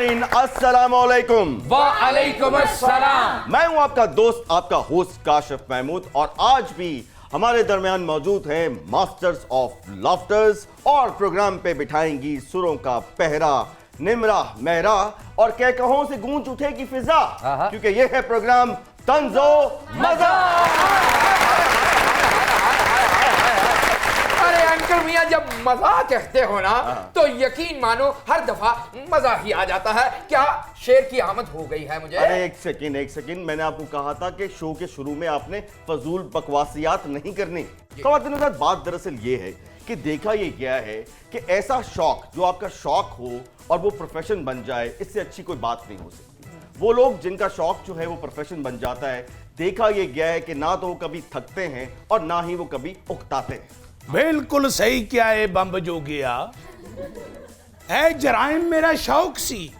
सामीन अस्सलामुअलैकुम। वालेकुम अस्सलाम। मैं हूं आपका दोस्त, आपका होस्ट काशिफ महमूद, और आज भी हमारे दरमियान मौजूद हैं मास्टर्स ऑफ लाफ्टर्स और प्रोग्राम पे बिठाएंगी सुरों का पहरा निमरा मेहरा और कहकहों से गूंज उठेगी फिजा, क्योंकि ये है प्रोग्राम तंजो मजा। अरे अंकल मियां, जब मजा कहते हो ना तो यकीन मानो हर दफा मजा ही आ जाता है। क्या शेर की आमद हो गई है मुझे? अरे एक सेकंड, मैंने आपको कहा था कि शो के शुरू में आपने फजूल बकवासियात नहीं करनी। ख़वातीन के साथ बात दरअसल ये है कि देखा ये गया है कि ऐसा शौक जो आपका शौक हो और वो प्रोफेशन बन जाए, इससे अच्छी कोई बात नहीं हो सकती। वो लोग जिनका शौक जो है वो प्रोफेशन बन जाता है, देखा ये गया है कि ना तो वो कभी थकते हैं और ना ही वो कभी उकताते हैं। बिल्कुल सही क्या है बंब जो गया है। जराइम मेरा शौक सी,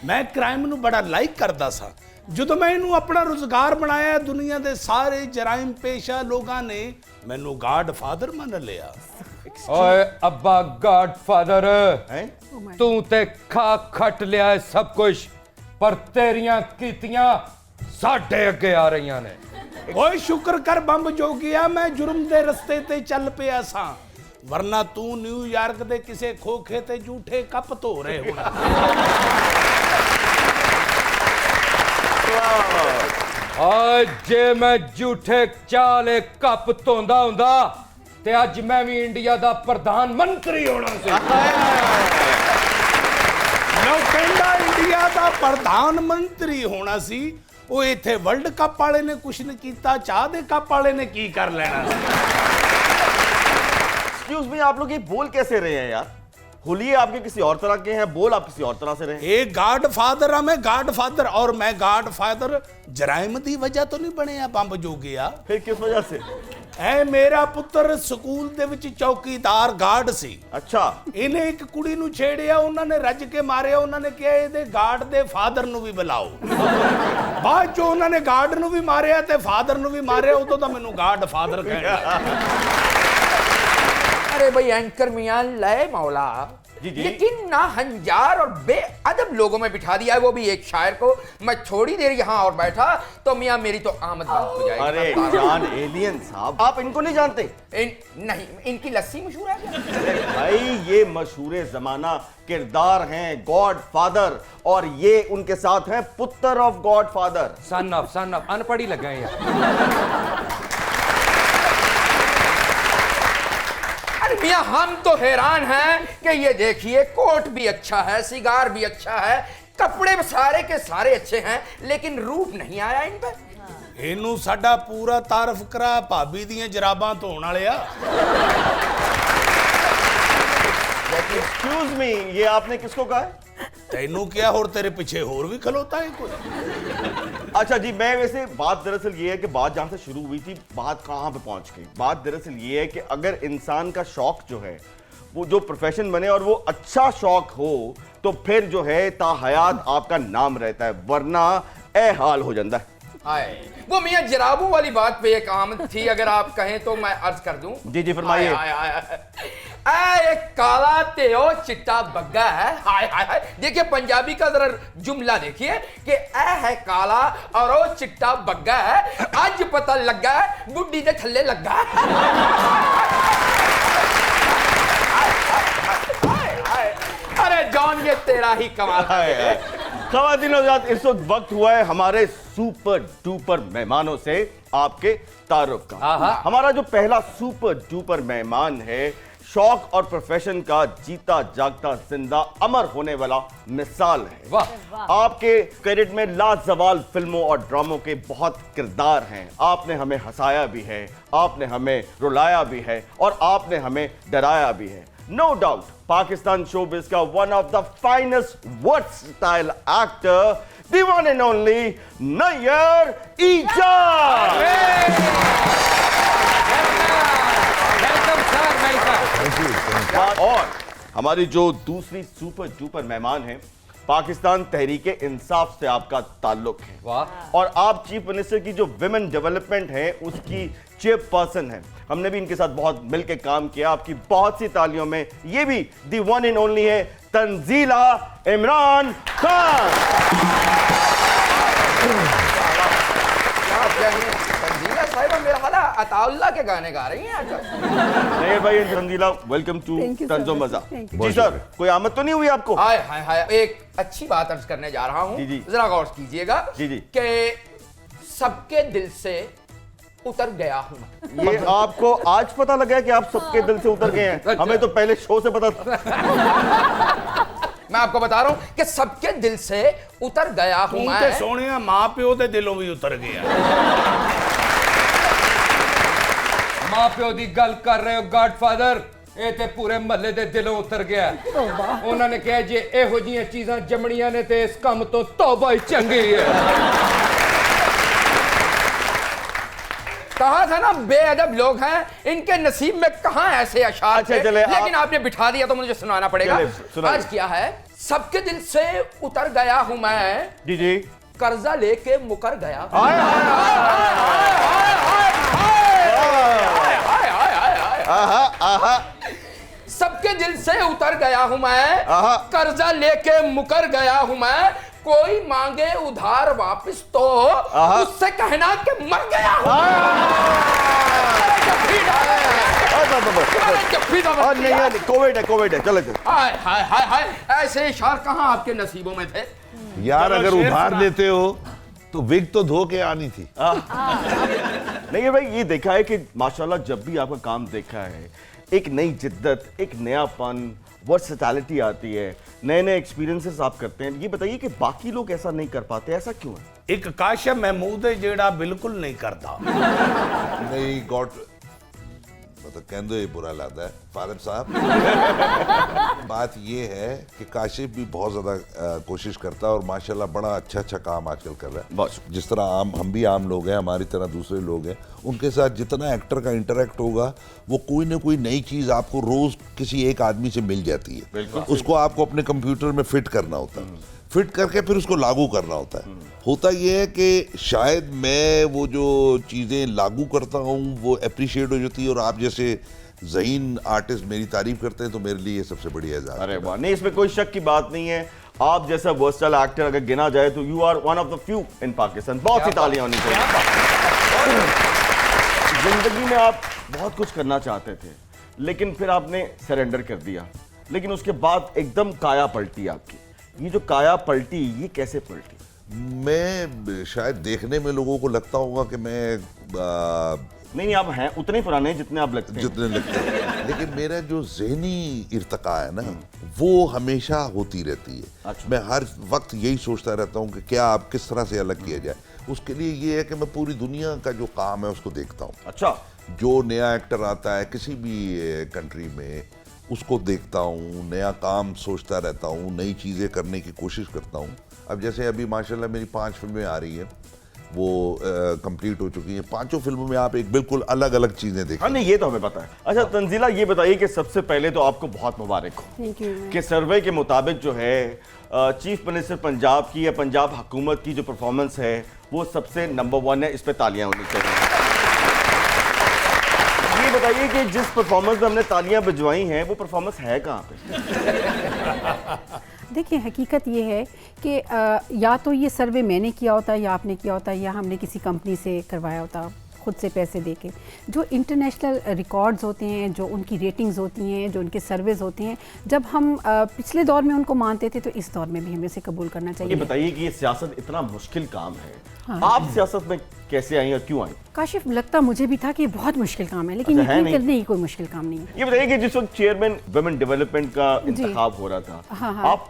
मैं क्राइम ਨੂੰ बड़ा लाइक करता सा। ਜਦੋਂ मैं ਇਹਨੂੰ अपना रोजगार बनाया, दुनिया के सारे जराइम पेशा लोगों ने मैनू गॉड फादर मान लिया। ओए अब्बा गॉडफादर, तू ते खा खट लिया है सब कुछ, पर तेरियां कीतियां साडे अगे आ रही ने। ओए शुक्र कर बंब जो गया, मैं जुर्म दे रस्ते ते चल पिया सा, वरना तू न्यूयॉर्क दे किसे खोखे ते झूठे कप धो रहे होना। जे मैं झूठे चाले कप धोंदा हुंदा ते अज मैं भी इंडिया दा प्रधानमंत्री होना सी। लो कहंदा इंडिया दा प्रधानमंत्री होना सी, वो इथे वर्ल्ड कप वाले ने कुछ नहीं कीता, चाह दे कप वाले ने की कर लेना। एक्सक्यूज मी, आप लोग ये बोल कैसे रहे हैं यार? हुलिये आपके किसी और तरह के हैं, बोल आप किसी और तरह से रहे। एक गॉड फादर मैं गॉड फादर, और मैं गॉड फादर जराइम दी वजह तो नहीं बने बंब जो गया। फिर किस वजह से? ऐ मेरा पुत्र स्कूल दे विच चौकीदार गार्ड सी। अच्छा, इन्हें एक कुड़ी नु छेड़िया, उन्होंने रज के मारिया, उन्होंने कहा ये गार्ड दे फादर नु भी बुलाओ। बाद जो उन्होंने गार्ड नु भी मारिया ते फादर नु भी मारिया, उदों तो मैनू गार्ड फादर कहना। अरे भाई एंकर मियां लय मौला, लेकिन ना हंजार और बेअदब लोगों में बिठा दिया है, वो भी एक शायर को। मैं थोड़ी देर यहाँ और बैठा तो मियां मेरी तो आमद बंद हो जाएगी। अरे जान एलियन साहब, आप इनको नहीं जानते? नहीं, इनकी लस्सी मशहूर है क्या? भाई ये मशहूर जमाना किरदार हैं गॉड फादर, और ये उनके साथ हैं पुत्र of God father. Son of अनपढ़ी लग गए यार। अरे मियां हम तो हैरान हैं कि ये देखिए, कोट भी अच्छा है, सिगार भी अच्छा है, कपड़े सारे के सारे अच्छे हैं, लेकिन रूप नहीं आया इन पर। इनू साडा पूरा तारफ करा भाभी दियां जराबां धोण वालिया। एक्सक्यूज मी, ये आपने किसको कहा है? तेनू क्या, और तेरे पीछे और भी खलोता है कोई? अच्छा जी, मैं वैसे बात दरअसल ये है कि बात जहां से शुरू हुई थी, बात कहां पे पहुंच गई। बात दरअसल ये है कि अगर इंसान का शौक जो है वो जो प्रोफेशन बने और वो अच्छा शौक हो, तो फिर जो है ताहयात आपका नाम रहता है, वरना ए हाल हो जाता है। वो मियां जराबों वाली बात पे एक आमद थी, अगर आप कहें तो मैं अर्ज कर दूं। जी जी फरमाइए। एक काला ते ओ चिट्टा बग्गा है। हाय हाय हाय, देखिए पंजाबी का जरा जुमला देखिए कि ए है काला और ओ चिट्टा बग्गा है, आज पता लगा है बुड्ढी दे थल्ले लगा। अरे जॉन, ये तेरा ही कमाल है। ख़वातीन और हज़रात, इस वक्त हुआ है हमारे सुपर डुपर मेहमानों से आपके तारुफ का। हमारा जो पहला सुपर डुपर मेहमान है, शौक और प्रोफेशन का जीता जागता जिंदा अमर होने वाला मिसाल है। वाह। आपके कैरियर में लाजवाल फिल्मों और ड्रामों के बहुत किरदार हैं। आपने हमें हंसाया भी है, आपने हमें रुलाया भी है, और आपने हमें डराया भी है। नो डाउट पाकिस्तान शोबिज़ का one of the finest versatile actor, the one and only Nayyar Ejaz. और हमारी जो दूसरी सुपर डुपर मेहमान हैं, पाकिस्तान तहरीक इंसाफ से आपका ताल्लुक है। वाह। और आप चीफ मिनिस्टर की जो विमेन डेवलपमेंट है उसकी चेयरपर्सन है। हमने भी इनके साथ बहुत मिलकर काम किया। आपकी बहुत सी तालियों में ये भी दी वन एंड ओनली है तंजीला इमरान खान। तंजीला साहिबा मेरा ख्याल है अताउल्लाह के गाने गा रही हैं आजकल। नहीं भाई तंजीला, वेलकम टू तंजो मजा। जी सर, कोई आमद तो नहीं हुई आपको? हाय हाय हाय, एक अच्छी बात अर्ज करने जा रहा हूँ, जी जी। जरा गौर कीजिएगा जी जी। कि सबके दिल से उतर गया हूँ। ये आपको आज पता लगा है कि आप सबके दिल से उतर गए हैं? हमें तो पहले शो से पता था। मैं आपको बता रहा हूं कि सबके दिल से उतर गया हूं तू मैं। ते सोनिया मां प्यो दे दिलों भी उतर गया। मां प्यो दी गल कर रहे हो गॉडफादर, ਇਹ ਤੇ ਪੂਰੇ ਮਹੱਲੇ ਦੇ ਦਿਲੋਂ ਉਤਰ ਗਿਆ। ਉਹਨਾਂ ਨੇ ਕਿਹਾ ਜੇ ਇਹੋ ਜੀਆਂ ਚੀਜ਼ਾਂ ਜੰਮਣੀਆਂ ਨੇ ਤੇ ਇਸ ਕੰਮ ਤੋਂ ਤੌਬਾ ਹੀ ਚੰਗੀ ਹੈ। कहा था ना बेअदब लोग हैं, इनके नसीब में कहां ऐसे अशार अच्छा, थे, चले, लेकिन आपने बिठा दिया तो मुझे सुनाना पड़ेगा। चले, सुनाइए। आज क्या है, सबके दिल से उतर गया हूं मैं, जी जी। कर्जा लेके मुकर गया। हाय हाय आहा आहा। सबके दिल से उतर गया हूं मैं, आहा। कर्जा लेके मुकर गया हूं मैं, कोई मांगे उधार वापस तो उससे कहना कि मर गया हूं। नहीं, कोविड है चले चले। हाय हाय हाय हाय, ऐसे इशार कहाँ आपके नसीबों में थे? यार चलो, अगर शेर उधार सुना। देते हो तो विग तो धो के आनी थी। नहीं भाई, ये देखा है कि माशाल्लाह जब भी आपका काम देखा है, एक नई जिद्दत, एक नयापन, वर्सेटैलिटी आती है, नए नए एक्सपीरियंसेस आप करते हैं। ये बताइए कि बाकी लोग ऐसा नहीं कर पाते, ऐसा क्यों है? एक काशिफ महमूद है जेड़ा बिल्कुल नहीं करता। नहीं गॉड मतलब कहते ही बुरा लगता है फादर साहब। बात ये है कि काशिफ भी बहुत ज़्यादा कोशिश करता है और माशाल्लाह बड़ा अच्छा काम आजकल कर रहा है। बस। जिस तरह हम भी आम लोग हैं, हमारी तरह दूसरे लोग हैं, उनके साथ जितना एक्टर का इंटरेक्ट होगा वो कोई ना कोई नई चीज़ आपको रोज़ किसी एक आदमी से मिल जाती है। उसको आपको अपने कंप्यूटर में फिट करना होता है, फिट करके फिर उसको लागू करना होता है। होता ये है कि शायद मैं वो जो चीज़ें लागू करता हूँ वो अप्रिशिएट हो जाती है और आप जैसे ज़हीन आर्टिस्ट मेरी तारीफ करते हैं तो मेरे लिए ये सबसे बड़ी एजाज़ है। अरे वाह, नहीं इसमें कोई शक की बात नहीं है। आप जैसा वर्सटाइल एक्टर अगर गिना जाए तो you are one of the few in Pakistan. बहुत सी तालियां होनी चाहिए। जिंदगी में आप बहुत कुछ करना चाहते थे लेकिन फिर आपने सरेंडर कर दिया, लेकिन उसके बाद एकदम काया पलटी आपकी। ये जो काया पलटी, ये कैसे पलटी? मैं शायद देखने में लोगों को लगता होगा कि मैं नहीं, आप हैं उतने पुराने हैं जितने आप लगते हैं। जितने लगते हैं, लेकिन मेरा जो ज़हनी इर्तिका है ना वो हमेशा होती रहती है। अच्छा। मैं हर वक्त यही सोचता रहता हूँ कि क्या आप किस तरह से अलग किया जाए। उसके लिए ये है कि मैं पूरी दुनिया का जो काम है उसको देखता हूँ। अच्छा। जो नया एक्टर आता है किसी भी कंट्री में उसको देखता हूँ, नया काम सोचता रहता हूँ, नई चीज़ें करने की कोशिश करता हूँ। अब जैसे अभी माशाल्लाह मेरी 5 फिल्में आ रही हैं, वो कंप्लीट हो चुकी हैं। 5 फिल्मों में आप एक बिल्कुल अलग अलग चीज़ें देखें। हाँ नहीं, ये तो हमें पता है। अच्छा तंजीला, ये बताइए कि सबसे पहले तो आपको बहुत मुबारक हो थैंक यू। कि सर्वे के मुताबिक जो है चीफ मिनिस्टर पंजाब की या पंजाब हुकूमत की जो परफॉर्मेंस है वो सबसे नंबर 1 है। इस पे तालियां होनी चाहिए। ये बताइए कि जिस परफॉर्मेंस में हमने तालियां बजवाई हैं वो परफॉर्मेंस है कहाँ पे? देखिए, हकीकत ये है कि या तो ये सर्वे मैंने किया होता या आपने किया होता या हमने किसी कंपनी से करवाया होता खुद से पैसे दे के। जो इंटरनेशनल रिकॉर्ड्स होते हैं, जो उनकी रेटिंग्स होती हैं, जो उनके सर्वेज होते हैं, जब हम पिछले दौर में उनको मानते थे तो इस दौर में भी हमें से कबूल करना ये चाहिए। बताइए कि ये सियासत इतना मुश्किल काम है, हाँ। आप सियासत में कैसे आई और क्यों आई? काशिफ, लगता मुझे भी था कि ये बहुत मुश्किल काम है, लेकिन अच्छा, है यकीन नहीं? करने की कोई मुश्किल काम नहीं है। ये बताइए कि जिस वक्त चेयरमैन वुमेन डेवलपमेंट का इंतखाब हो रहा था, हाँ, हाँ। आप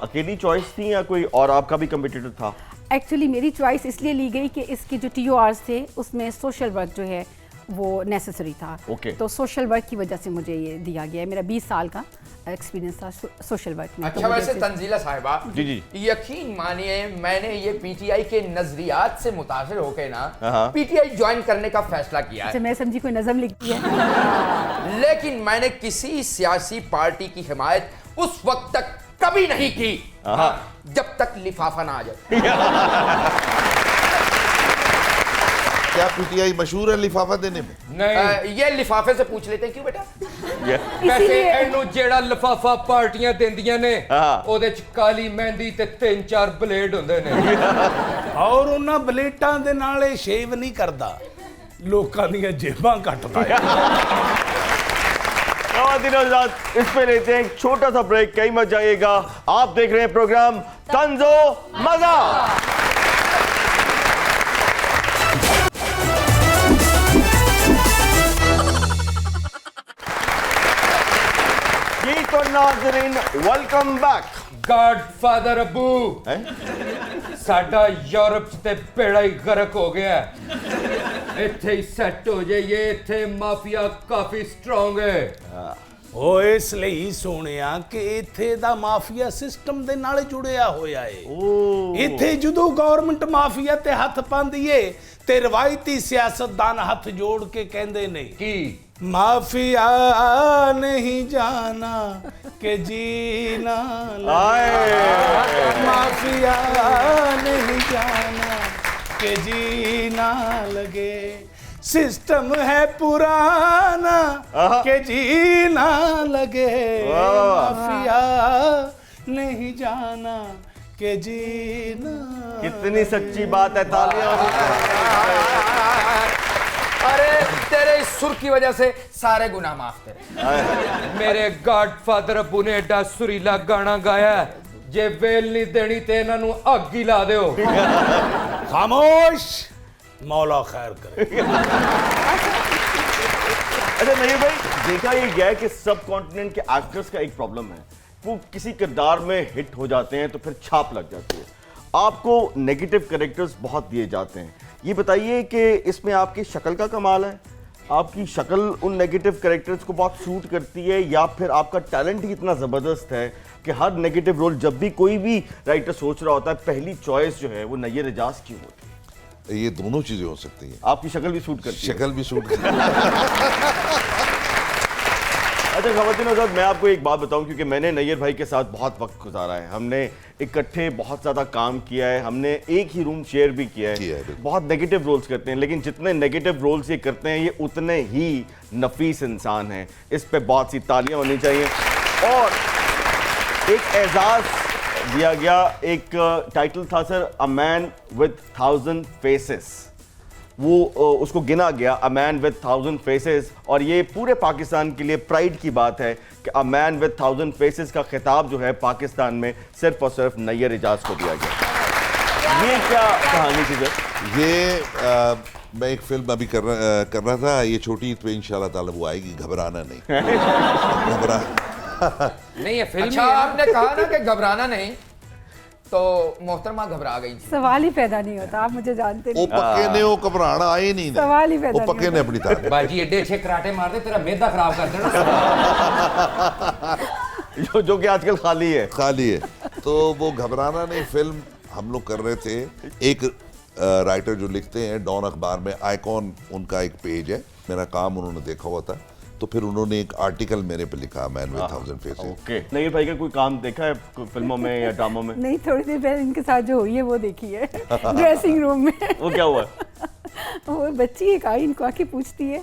अकेली चॉइस थी या कोई और आपका भी कम्पिटिटर था? एक्चुअली मेरी चॉइस इसलिए ली गई कि इसके जो TORs थे उसमें सोशल वर्क जो है वो नेसेसरी था। Okay. तो सोशल वर्क की वजह से मुझे ये दिया गया है। मेरा 20 साल का एक्सपीरियंस था सोशल वर्क में। अच्छा, वैसे तंजीला साहिबा, जी जी, यकीन मानिए मैंने ये PTI के नजरियात से मुतासिर होकर ना हाँ। PTI ज्वाइन करने का फैसला किया अच्छा, है। मैं समझी कोई नज़म लिखती है। लेकिन मैंने किसी सियासी पार्टी की हिमायत उस वक्त तक कभी नहीं की, जब तक लिफाफा ना आ जाए। क्या पीटीआई मशहूर है लिफाफा देने में? नहीं ये लिफाफे से पूछ लेते हैं, क्यों बेटा? वैसे इसीलिए ਇਹਨੂੰ ਜਿਹੜਾ ਲਿਫਾਫਾ ਪਾਰਟੀਆਂ ਦਿੰਦੀਆਂ ਨੇ ਹਾਂ। ਉਹਦੇ ਚ ਕਾਲੀ ਮਹਿੰਦੀ ਤੇ 3-4 ਬਲੇਡ ਹੁੰਦੇ ਨੇ। ਔਰ ਉਹਨਾਂ ਬਲੇਟਾਂ ਦੇ ਨਾਲ ਇਹ ਸ਼ੇਵ ਨਹੀਂ ਕਰਦਾ, ਲੋਕਾਂ ਦੀਆਂ ਜੇਬਾਂ ਕੱਟਦਾ ਹੈ। इस पे लेते हैं एक छोटा सा ब्रेक, कहीं मत जाइएगा। आप देख रहे हैं प्रोग्राम तंजो मजा। जी तो नाज़रीन, वेलकम बैक। ਗॉडਫਾਦਰ ਅਬੂ ਸਾਡਾ ਯੂਰਪ 'ਚ ਤੇ ਬੇੜਾ ਹੀ ਗਰਕ ਹੋ ਗਿਆ ਹੈ। ਇੱਥੇ ਹੀ ਸੈੱਟ ਹੋ ਜਾਈਏ, ਇੱਥੇ ਮਾਫੀਆ ਕਾਫੀ ਸਟਰੋਂਗ ਹੈ। ਉਹ ਇਸ ਲਈ ਸੋਹਣਿਆ ਕਿ ਇੱਥੇ ਦਾ ਮਾਫੀਆ ਸਿਸਟਮ ਦੇ ਨਾਲ ਜੁੜਿਆ ਹੋਇਆ ਏ। ਇੱਥੇ ਜਦੋਂ ਗਵਰਨਮੈਂਟ ਮਾਫੀਆ ਤੇ ਹੱਥ ਪਾਉਂਦੀ ਏ ਤੇ ਰਵਾਇਤੀ ਸਿਆਸਤਦਾਨ ਹੱਥ ਜੋੜ ਕੇ ਕਹਿੰਦੇ ਨੇ ਕੀ माफिया नहीं जाना के जीना माफिया नहीं जाना के जीना लगे सिस्टम है पुराना के जीना लगे माफिया नहीं जाना के जीना कितनी सच्ची बात है, तालियां। अरे तेरे इस सुर की वजह से सारे गुनाह माफ तेरे। ਮੇਰੇ ਗॉडਫਾਦਰ ਅਬੂ ਨੇ ਐਡਾ ਸੁਰੀਲਾ ਗਾਣਾ ਗਾਇਆ ਹੈ, ਜੇ ਵੇਲ ਨਹੀਂ ਦੇਣੀ ਤੇ ਇਹਨਾਂ ਨੂੰ ਅੱਗ ਹੀ ਲਾ ਦਿਓ। खामोश मौला खैर करे। अच्छा नहीं भाई, देखा ये गया है कि सब कॉन्टिनेंट के एक्टर्स का एक प्रॉब्लम है, वो किसी किरदार में हिट हो जाते हैं तो फिर छाप लग जाती है। आपको नेगेटिव कैरेक्टर्स बहुत दिए जाते हैं, ये बताइए कि इसमें आपकी शक्ल का कमाल है, आपकी शक्ल उन नेगेटिव कैरेक्टर्स को बहुत सूट करती है, या फिर आपका टैलेंट ही इतना ज़बरदस्त है कि हर नेगेटिव रोल जब भी कोई भी राइटर सोच रहा होता है, पहली चॉइस जो है वो नैयर एजाज की होती है? ये दोनों चीजें हो सकती हैं। आपकी शक्ल भी सूट करती है? शक्ल भी सूट करती अच्छा ख़वातीन और हज़रात, मैं आपको एक बात बताऊं, क्योंकि मैंने नैयर भाई के साथ बहुत वक्त गुजारा है, हमने इकट्ठे बहुत ज़्यादा काम किया है, हमने एक ही रूम शेयर भी किया है। बहुत नेगेटिव रोल्स करते हैं, लेकिन जितने नेगेटिव रोल्स ये करते हैं ये उतने ही नफीस इंसान हैं। इस पे बहुत सी तालियां होनी चाहिए। और एक एजाज़ दिया गया, एक टाइटल था sir, a man with 1000 faces, वो उसको गिना गया, अ मैन विद 1000 फेसेस, और ये पूरे पाकिस्तान के लिए प्राइड की बात है कि अ मैन विद 1000 फेसेस का खिताब जो है पाकिस्तान में सिर्फ और सिर्फ नैयर एजाज को दिया गया। ये क्या कहानी थी सर? ये मैं एक फिल्म अभी कर रहा था, ये छोटी पे इंशाल्लाह ताला वो आएगी, घबराना नहीं। घबरा नहीं ये फिल्म अच्छा आपने कहा ना कि घबराना नहीं, तो मोहतरमा घबरा गई थी। सवाल ही पैदा नहीं होता, आप मुझे जानते वो नहीं। पक्के ने वो घबराना आए नहीं, सवाल ही पैदा वो नहीं पक्के ने अपनी ताकत ਬਾਜੀ ਐਡੇ ਅੱਛੇ ਕਰਾਟੇ ਮਾਰਦੇ ਤੇਰਾ ਮਿਹਦਾ ਖਰਾਬ ਕਰ ਦੇਣਾ। जो कि आजकल खाली है। खाली है। तो वो घबराना नहीं फिल्म हम लोग कर रहे थे, एक राइटर जो लिखते हैं डॉन अखबार में, आइकॉन उनका एक पेज है, मेरा काम उन्होंने देखा हुआ था, तो फिर उन्होंने एक आर्टिकल मेरे पे लिखा, man with 1000 faces. Okay, Nayyar भाई का कोई काम देखा है कोई फिल्मों में या ड्रामों में? नहीं, थोड़ी देर पहले इनके साथ जो हुई है वो देखी है ड्रेसिंग रूम में। वो क्या हुआ? वो बच्ची एक आई, इनको आके पूछती है,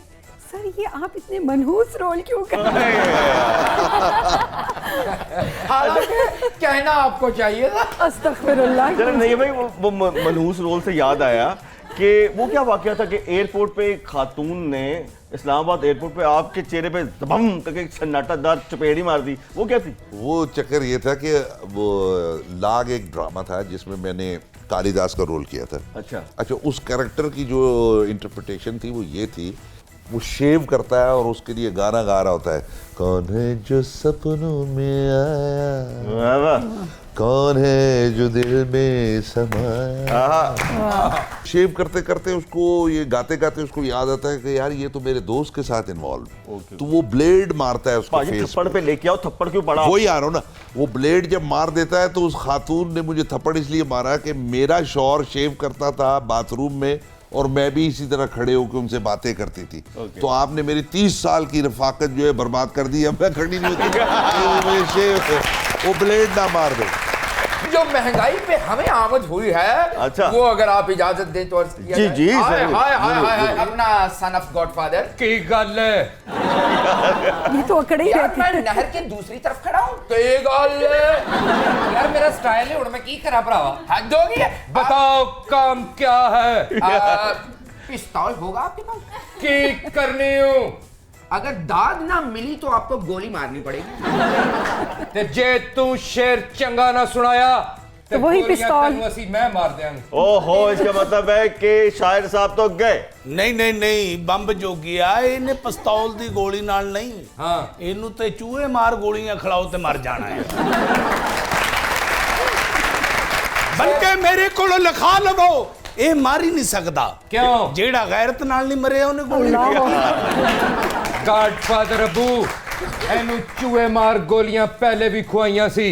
सर ये आप इतने मनहूस रोल क्यों कर रहे हालांकि कहना आपको चाहिए था। हो? अस्तगफिरुल्लाह। चलो नहीं भाई, वो मनहूस रोल से याद आया कि वो क्या वाकया था कि एयरपोर्ट पे एक खातून ने इस्लामाबाद एयरपोर्ट पे आपके चेहरे पे दबम करके सन्नाटादार चपेड़ी मार दी, वो क्या थी? वो चक्कर ये था कि वो लाग एक ड्रामा था जिसमें मैंने कालिदास का रोल किया था। अच्छा, उस कैरेक्टर की जो इंटरप्रिटेशन थी वो ये थी, वो शेव करता है और उसके लिए गाना गा रहा होता है, कौन है जो सपनों में आया, वाह वाह, कौन है जो दिल में समाया। शेव करते करते उसको, ये गाते गाते उसको याद आता है कि यार ये तो मेरे दोस्त के साथ इन्वॉल्व, तो वो ब्लेड मारता है उसको फेस थप्पड़ पे लेके आओ, थप्पड़ क्यों पड़ा? वही आ रहा हूँ ना, वो ब्लेड जब मार देता है तो उस खातून ने मुझे थप्पड़ इसलिए मारा कि मेरा शौहर शेव करता था बाथरूम में और मैं भी इसी तरह खड़े होकर उनसे बातें करती थी। तो आपने मेरी 30 साल की रफाकत जो है बर्बाद कर दी, अब मैं खड़ी नहीं होती। वो ब्लेड ना मार दे। जो महंगाई पे हमें आमद हुई है, अच्छा। वो अगर आप इजाजत दें तो अर्ज किया जी, जाए। जी, हाय जरूर, हाय हाय जरूर, हाय जरूर। अपना सन ऑफ गॉडफादर। की गल है ये तो अकड़े ही यार रहते मैं हैं। नहर के दूसरी तरफ खड़ा हूँ, के गल है। यार मेरा स्टाइल है, मैं की करा भरावा। हद होगी है। बताओ काम क्या है? पिस्तौल होगा आपके पास? की करनी हूं अगर दाद ना मिली तो आपको गोली मारनी पड़ेगी। ते जे तू शेर चंगा ना सुनाया तो वही पिस्तौल। असी मैं मार देंगे। ओहो, इसका मतलब है कि शायर साहब तो गए। ਨਹੀਂ ਨਹੀਂ ਨਹੀਂ ਬੰਬ ਜੋਗਿਆ ਇਹਨੇ ਪਿਸਤੌਲ ਦੀ ਗੋਲੀ ਨਾਲ ਨਹੀਂ ਹਾਂ ਇਹਨੂੰ ਤੇ ਚੂਹੇ ਮਾਰ ਗੋਲੀਆਂ ਖਿਲਾਓ ਤੇ ਮਰ ਜਾਣਾ ਹੈ ਬਲਕਿ ਮੇਰੇ ਕੋਲੋਂ ਲਿਖਾ ਲਵੋ ਇਹ ਮਾਰ ਹੀ ਨਹੀਂ ਸਕਦਾ ਕਿਉਂ? ਜਿਹੜਾ ਗੈਰਤ ਨਾਲ ਨਹੀਂ ਮਰਿਆ ਉਹਨੇ ਗੋਲੀ ਗॉडफादर अबू ਇਹਨੂੰ ਚੂਹੇ ਮਾਰ ਗੋਲੀਆਂ ਪਹਿਲੇ ਵੀ ਖਵਾਈਆਂ ਸੀ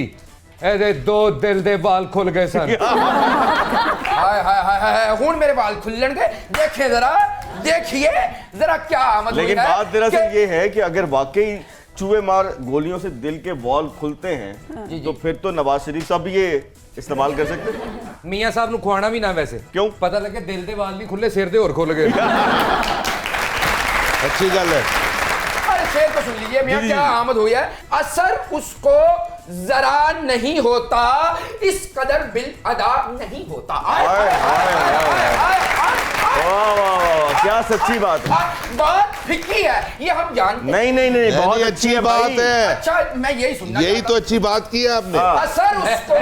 ਇਹਦੇ 2 ਦਿਲ ਦੇ ਵਾਲ ਖੁੱਲ ਗਏ ਸਨ। हाय हाय हाय हाय हुन मेरे बाल खुलणगे। देखिए जरा, देखिए जरा क्या आमद हुई लेकिन है बात दरअसल कि- ये है कि अगर वाकई चूहे मार गोलियों से दिल के वॉल खुलते हैं तो फिर तो नवाज शरीफ साहब भी ये इस्तेमाल कर सकते हैं। ਮੀਆਂ ਸਾਹਿਬ ਨੂੰ ਖਵਾਣਾ ਵੀ ਨਾ ਵੈਸੇ क्यों? ਪਤਾ ਲੱਗੇ ਦਿਲ ਦੇ ਵਾਲ ਨਹੀਂ ਖੁੱਲੇ ਸਿਰ ਦੇ ਹੋਰ ਖੁੱਲ ਗਏ। अच्छी गल है। अरे शेर तो सुन लीजिए मियां, क्या आमद हुई है। असर उसको जरा नहीं होता, इस कदर बिल अदा नहीं होता। आय, हाय, हाय, हाय, हाय। वाह वाह वाह, क्या सच्ची बात है। बात फिक्री है, ये हम जानते हैं। नहीं नहीं नहीं, नहीं, बहुत नहीं, अच्छी है बात भाई। है। अच्छा मैं यही सुनना यही चाहता तो अच्छी बात की है आपने। हाँ। असर उसको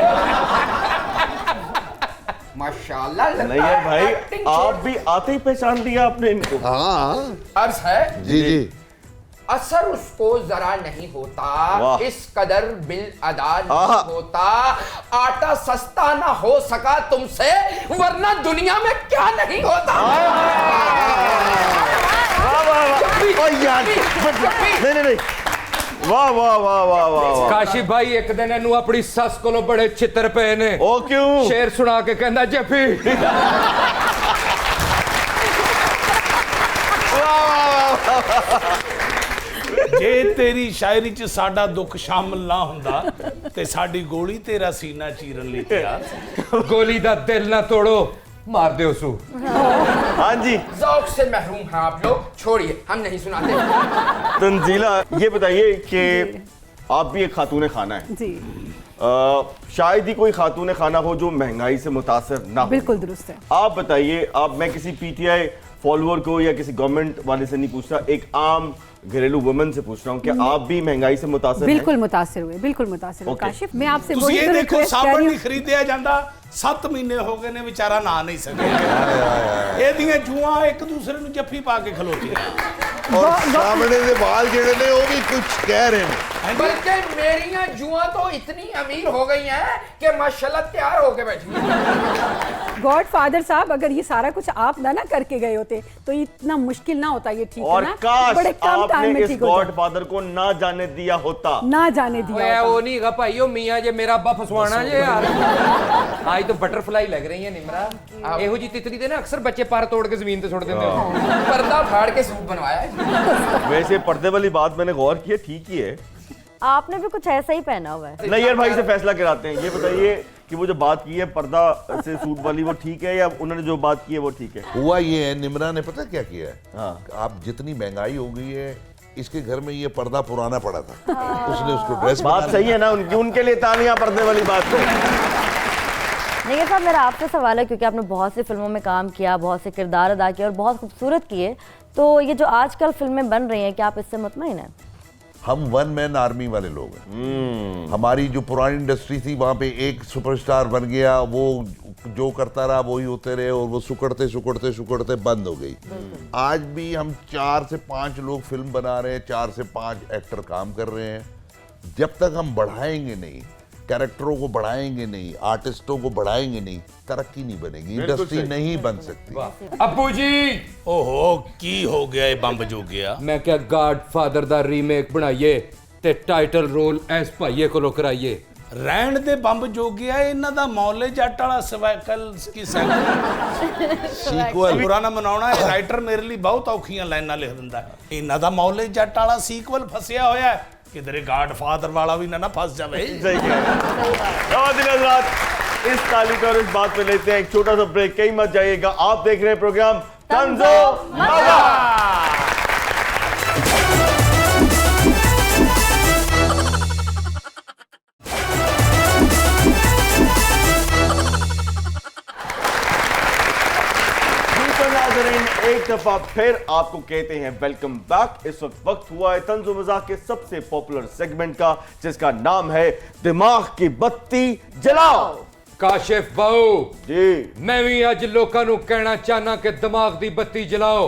माशाल्लाह लगता नहीं यार है भाई, acting आप भी आते ही पहचान दिया आपने इनको। हाँ अर्ज है जी जी। असर उसको जरा नहीं होता, वाह। इस कदर बिल अदा नहीं आहा। होता। आटा सस्ता ना हो सका तुमसे, वरना दुनिया में क्या नहीं होता। वाह वाह वाह, ओ यार, नहीं नहीं नहीं, वाह वाह वाह वाह वाह वाह। ਕਾਸ਼ਿਫ ਭਾਈ ਇੱਕ ਦਿਨ ਇਹਨੂੰ ਆਪਣੀ ਸੱਸ ਕੋਲੋਂ ਬੜੇ ਛਿੱਤਰ ਪਏ ਨੇ। ओ क्यों? ਸ਼ੇਰ ਸੁਣਾ ਕੇ ਕਹਿੰਦਾ ਜੱਫੀ ਜੇ ਤੇਰੀ ਸ਼ਾਇਰੀ 'ਚ ਸਾਡਾ ਦੁੱਖ ਸ਼ਾਮਲ ਨਾ ਹੁੰਦਾ ਤੇ ਸਾਡੀ ਗੋਲੀ ਤੇਰਾ ਸੀਨਾ ਚੀਰਨ ਲਈ ਤਿਆਰ ਗੋਲੀ ਦਾ ਦਿਲ ਨਾ ਤੋੜੋ ਮਾਰ ਦਿਓ ਸੂ। हाँ जी ज़ौक़ से महरूम हैं आप लोग, छोड़िए हम नहीं सुनाते। तंजीला, ये बताइए कि आप भी एक खातून खाना है, जी शायद ही कोई खातून खाना हो जो महंगाई से मुतासर ना हो। बिल्कुल दुरुस्त है। आप बताइए, आप मैं किसी पीटीआई फॉलोअर को या किसी गवर्नमेंट वाले से नहीं पूछता, एक आम घरेलू वुमन से पूछ रहा हूँ कि आप भी महंगाई से मुतासर हैं? बिल्कुल मुतासिर हुए, बिल्कुल मुतासिर हुए। Okay. काशिफ मैं आपसे ਤੁਸੀਂ वही ਇਹ तो ਦੇਖੋ request कर ਸਾਬਣ रही ਨਹੀਂ हूँ। ਖਰੀਦਿਆ ਜਾਂਦਾ 7 ਮਹੀਨੇ ਹੋ ਗਏ ਨੇ ਵਿਚਾਰਾ ਨਹਾ ਨਹੀਂ ਸਕਿਆ ਇਹਦੀਆਂ ਜੂਆਂ ਇੱਕ ਦੂਸਰੇ ਨੂੰ ਜੱਫੀ ਪਾ ਕੇ ਖਲੋਤੀਆਂ और सामने से बाल जेड़े ने वो भी कुछ कह रहे हैं। बल्कि मेरियां जुआ तो इतनी अमीर हो गई हैं कि माशाल्लाह तैयार होके बैठी हैं। गॉडफादर साहब, अगर ये सारा कुछ आप ना करके गए होते तो इतना मुश्किल ना होता, ये ठीक है और ना? काश बड़े कम टाइम आपने में इस ठीक हो जाता। गॉडफादर को ना जाने दिया होता। ना जाने दिया ਓਏ होता। ਉਹ ਨਹੀਂ ਹੈਗਾ ਭਾਈ ਉਹ ਮੀਆਂ ਜੇ ਮੇਰਾ ਅੱਬਾ ਫਸਵਾਣਾ ਜੇ ਯਾਰ ਅੱਜ ਤਾਂ ਬਟਰਫਲਾਈ ਲੱਗ ਰਹੀ ਹੈ ਨਿਮਰਾ ਇਹੋ ਜੀ ਤਿਤਲੀ ਦੇ ਨਾ ਅਕਸਰ ਬੱਚੇ ਪਰ ਤੋੜ ਕੇ ਜ਼ਮੀਨ ਤੇ ਸੁੱਟ ਦਿੰਦੇ ਨੇ। पर्दा फाड़ के सूट बनवाया है। वैसे पर्दे वाली बात मैंने गौर की है, ठीक ही है। आपने भी कुछ ऐसा ही पहना हुआ है। नहीं यार भाई से फैसला कराते हैं। ये बताइए कि वो जो बात की है पर्दा से सूट वाली, वो ठीक है या उन्होंने जो बात की है वो ठीक है? हुआ ये है, निमरा ने पता क्या किया है? हाँ। आप जितनी महंगाई हो गई है, इसके घर में ये पर्दा पुराना पड़ा था, उसने उसको ड्रेस बात सही है ना उनकी, उनके लिए तालियां पर्दे वाली बात है। नहीं साहब, मेरा आपसे सवाल है क्योंकि आपने बहुत सी फिल्मों में काम किया, बहुत से किरदार अदा किए और बहुत खूबसूरत किए, तो ये जो आजकल फिल्में बन रही हैं क्या आप इससे मुतमईन हैं? हम वन मैन आर्मी वाले लोग हैं। हमारी जो पुरानी इंडस्ट्री थी वहाँ पे एक सुपरस्टार बन गया, वो जो करता रहा वही होते रहे और वो सुकड़ते सुकड़ते सुकड़ते बंद हो गई। आज भी हम 4 से 5 लोग फिल्म बना रहे हैं, 4 से 5 एक्टर काम कर रहे हैं। जब तक हम बढ़ाएंगे नहीं, कैरेक्टरों को बढ़ाएंगे नहीं, आर्टिस्टों को बढ़ाएंगे नहीं, तरक्की नहीं बनेगी, इंडस्ट्री नहीं बन सकती। ਅੱਬੂ ਜੀ ਓਹੋ ਕੀ ਹੋ ਗਿਆ ਇਹ ਬੰਬ ਜੋਗਿਆ ਮੈਂ ਕਿਹਾ ਗॉडफादर ਦਾ ਰੀਮੇਕ ਬਣਾਈਏ ਤੇ ਟਾਈਟਲ ਰੋਲ ਐਸ ਭਾਈਏ ਕੋਲੋਂ ਕਰਾਈਏ। ਰਹਿਣ ਦੇ ਬੰਬ ਜੋਗਿਆ ਇਹਨਾਂ ਦਾ ਮੌਲੇ ਜੱਟ ਵਾਲਾ ਸਵਾਈਕਲ ਕੀ ਸਾਈਕਲ सीक्वल ਪੁਰਾਣਾ ਮਨਾਉਣਾ ਹੈ ਰਾਈਟਰ ਮੇਰੇ ਲਈ ਬਹੁਤ ਔਖੀਆਂ ਲਾਈਨਾਂ ਲਿਖ ਦਿੰਦਾ ਹੈ। ਇਹਨਾਂ ਦਾ ਮੌਲੇ ਜੱਟ ਵਾਲਾ ਸੀਕਵਲ ਫਸਿਆ ਹੋਇਆ ਹੈ किधरे गॉडफादर वाला भी ना फंस जाए। सही कह रहे हैं। खवातीन हज़रात, इस ताली पे और इस बात पे लेते हैं एक छोटा सा ब्रेक। कहीं मत जाइएगा, आप देख रहे हैं प्रोग्राम तंजो मजा। एक दफा फिर आपको कहते हैं वेलकम बैक। इस वक्त हुआ है तंजो मज़ाक के सबसे पॉपुलर सेगमेंट का, जिसका नाम है दिमाग की बत्ती जलाओ। काशिफ बाऊ जी, मैं भी अज लोकां नू कहना चाहना कि दिमाग दी बत्ती जलाओ,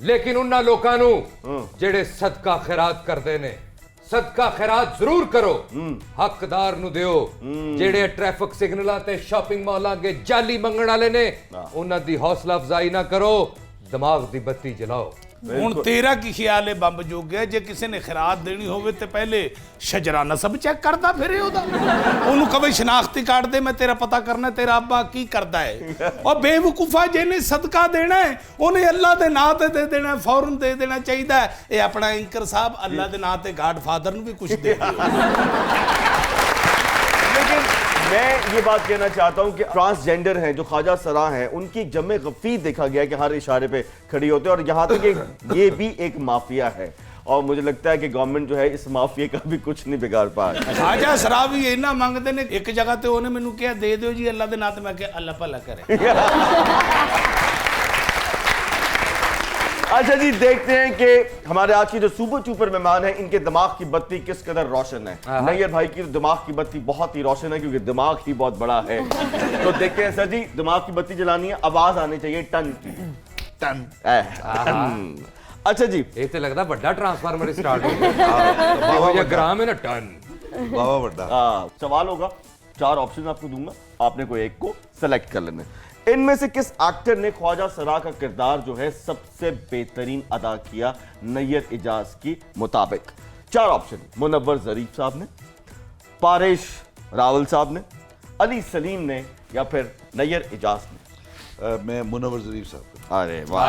लेकिन उन्हां लोकां नू जेड़े सदका खैरात करदे ने, सदका खैरात जरूर करो, हकदार नू दियो। जेड़े ट्रैफिक सिग्नलां ते शॉपिंग मॉलां अगे जाली मंगण वाले ने, उन्हां दी हौसला अफजाई ना करो, दिमाग दी बत्ती जलाओ। ਹੁਣ ਤੇਰਾ ਕੀ ਖਿਆਲ ਹੈ ਬੰਬ ਜੋਗਿਆ, ਜੇ ਕਿਸੇ ਨੇ ਖਿਰਾਤ ਦੇਣੀ ਹੋਵੇ ਤੇ ਪਹਿਲੇ ਸ਼ਜਰਾਨਾ ਸਭ ਚੈੱਕ ਕਰਦਾ ਫਿਰੇ ਉਹਦਾ, ਉਹਨੂੰ ਕਵੇ ਸ਼ਨਾਖਤੀ ਕਾਰਡ ਦੇ, ਮੈਂ ਤੇਰਾ ਪਤਾ ਕਰਨਾ ਤੇਰਾ ਅੱਬਾ ਕੀ ਕਰਦਾ ਹੈ। ਉਹ ਬੇਵਕੂਫਾ ਜਿਹਨੇ ਸਦਕਾ ਦੇਣਾ ਹੈ ਉਹਨੇ ਅੱਲਾ ਦੇ ਨਾਂ ਤੇ ਦੇ ਦੇਣਾ, ਫੌਰਨ ਦੇ ਦੇਣਾ ਚਾਹੀਦਾ ਹੈ। ਇਹ ਆਪਣਾ ਐਂਕਰ ਸਾਹਿਬ ਅੱਲਾ ਦੇ ਨਾਂ ਤੇ ਗॉडफादर ਨੂੰ ਵੀ ਕੁਝ ਦੇ ਦਿਓ। लेकिन मैं ये बात कहना चाहता हूं कि ट्रांसजेंडर हैं जो ख्वाजा सरा हैं, उनकी जमे गफीर देखा गया है कि हर इशारे पे खड़ी होते हैं, और यहाँ तक कि ये भी एक माफिया है, और मुझे लगता है कि गवर्नमेंट जो है इस माफिया का भी कुछ नहीं बिगाड़ पा रही। ਖਾਜਾ ਸਰਾ ਵੀ ਇਹਨਾਂ ਮੰਗਦੇ ਨੇ। ਇੱਕ ਜਗ੍ਹਾ ਤੇ ਉਹਨੇ ਮੈਨੂੰ ਕਿਹਾ ਦੇ ਦਿਓ ਜੀ ਅੱਲਾ ਦੇ ਨਾਂ ਤੇ, ਮੈਂ ਕਿਹਾ ਅੱਲਾ ਭਲਾ ਕਰੇ। अच्छा जी, देखते हैं कि हमारे आज की जो सुपर चूपर मेहमान हैं, इनके दिमाग की बत्ती किस कदर रोशन है। नैयर भाई की दिमाग की बत्ती बहुत ही रोशन है, क्योंकि दिमाग ही बहुत बड़ा है। तो देखते हैं सर जी, दिमाग की बत्ती जलानी है, आवाज आनी चाहिए टन की, टन। अच्छा जी, ਇਹ ਤੇ ਲੱਗਦਾ ਵੱਡਾ ट्रांसफार्मर स्टार्ट हो गया। बाबा या ग्राम है ना टन। बाबा बड्डा। सवाल होगा, 4 ऑप्शन आपको दूंगा, आपने कोई एक को सेलेक्ट कर लेना। इनमें से किस एक्टर ने ख्वाजा सरा का किरदार जो है सबसे बेहतरीन अदा किया नैयर इजाज की मुताबिक? 4 ऑप्शन, मुनव्वर ज़रीफ साहब ने, पारेश रावल साहब ने, अली सलीम ने, या फिर नैयर इजाज ने। मैं मुनव्वर ज़रीफ साहब। अरे वाह,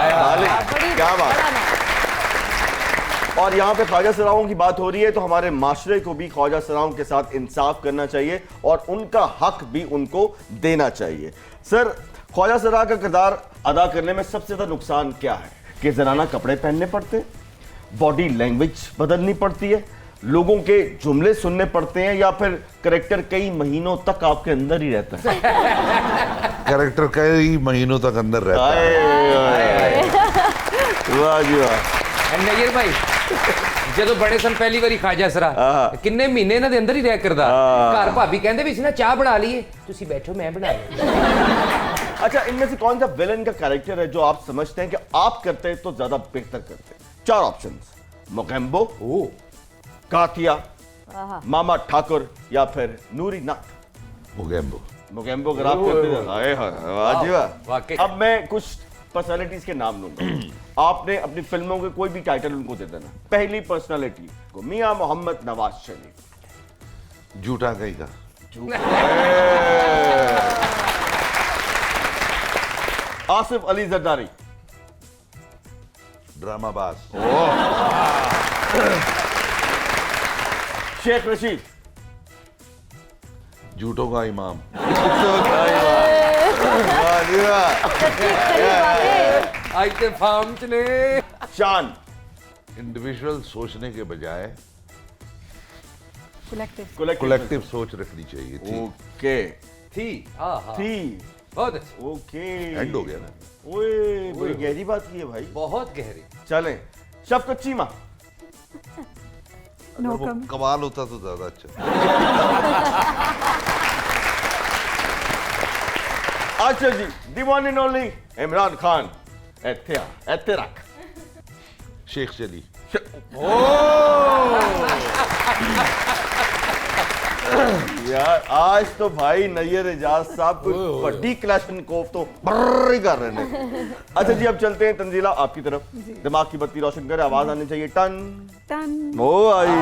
क्या बात है। और यहाँ पे ख्वाजा सराओं की बात हो रही है, तो हमारे माशरे को भी ख्वाजा सराओं के साथ इंसाफ करना चाहिए और उनका हक भी उनको देना चाहिए। सर, ख्वाजा सरा का किरदार अदा करने में सबसे ज्यादा नुकसान क्या है? कि जनाना कपड़े पहनने पड़ते, बॉडी लैंग्वेज बदलनी पड़ती है, लोगों के जुमले सुनने पड़ते हैं, या फिर कैरेक्टर कई महीनों तक आपके अंदर ही रहता है? कैरेक्टर कई महीनों तक अंदर रहता है। वाह जी वाह। नैयर भाई ਜਦੋਂ ਬੜੇ ਸਨ ਪਹਿਲੀ ਵਾਰੀ ਖਾਜਾ ਸਰਾ, ਕਿੰਨੇ ਮਹੀਨੇ ਇਹਨਾਂ ਦੇ ਅੰਦਰ ਹੀ ਰਿਹਾ ਕਰਦਾ। ਘਰ ਭਾਬੀ ਕਹਿੰਦੇ ਵੀ ਸੀ ਨਾ ਚਾਹ ਬਣਾ ਲਈਏ, ਤੁਸੀਂ ਬੈਠੋ मैं बना लूं। अच्छा, इनमें से कौन सा विलन का कैरेक्टर है जो आप समझते हैं कि आप करते हैं तो ज्यादा बेहतर करते हैं? 4 ऑप्शंस, मोगेम्बो, कातिया, मामा ठाकुर, या फिर नूरी नाथ। मोगेम्बो। मोगेम्बो अगर आप करते हैं, हाय हाय, वाह जी वाह। वाकई। अब मैं कुछ पर्सनालिटीज के नाम लूंगा, आपने अपनी फिल्मों के कोई भी टाइटल उनको दे देना। पहली पर्सनालिटी को मियां मोहम्मद नवाज शरीफ। झूठा कहीं का। आसिफ अली जरदारी। ड्रामाबाज। शेख रशीद। झूठों का इमाम। आज के फार्म च ने शान। इंडिविजुअल सोचने के बजाय कलेक्टिव सोच रखनी चाहिए थी। ओके थी। थी। बहुत अच्छी, ओके, एंड हो गया ना। ओए, बड़ी गहरी बात की है भाई। बहुत गहरी। चलें, शफकत चीमा। अगर वो कमाल होता तो ज्यादा अच्छा। अच्छा जी, the one and only Imran Khan. एथे रख। शेख चली। यार आज तो भाई नैयर इजाज साहब कोई बड़ी क्लाशनकोव तो बर्र ही कर रहे हैं। अच्छा जी, अब चलते हैं तंजीला आपकी तरफ। दिमाग की बत्ती रोशन करे, आवाज आनी चाहिए टन टन। ओ आई,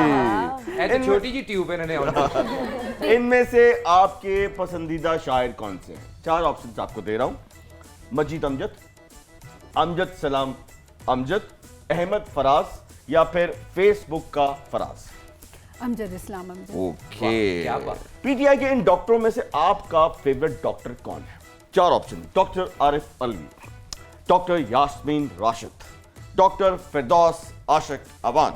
ऐसे छोटी जी ट्यूब है इन्होंने। इनमें से आपके पसंदीदा शायर कौन से हैं? 4 ऑप्शन आपको दे रहा हूं। मजीद अमजद, अमजद सलाम अमजद, अहमद फराज, या फिर फेसबुक का फराज। अमजद इस्लाम अमजद। ओके, क्या बात। पीटीआई के इन डॉक्टरों में से आपका फेवरेट डॉक्टर कौन है? 4 option: doctor Arif Alvi, doctor Yasmin Rashid, doctor Firdous Ashiq Awan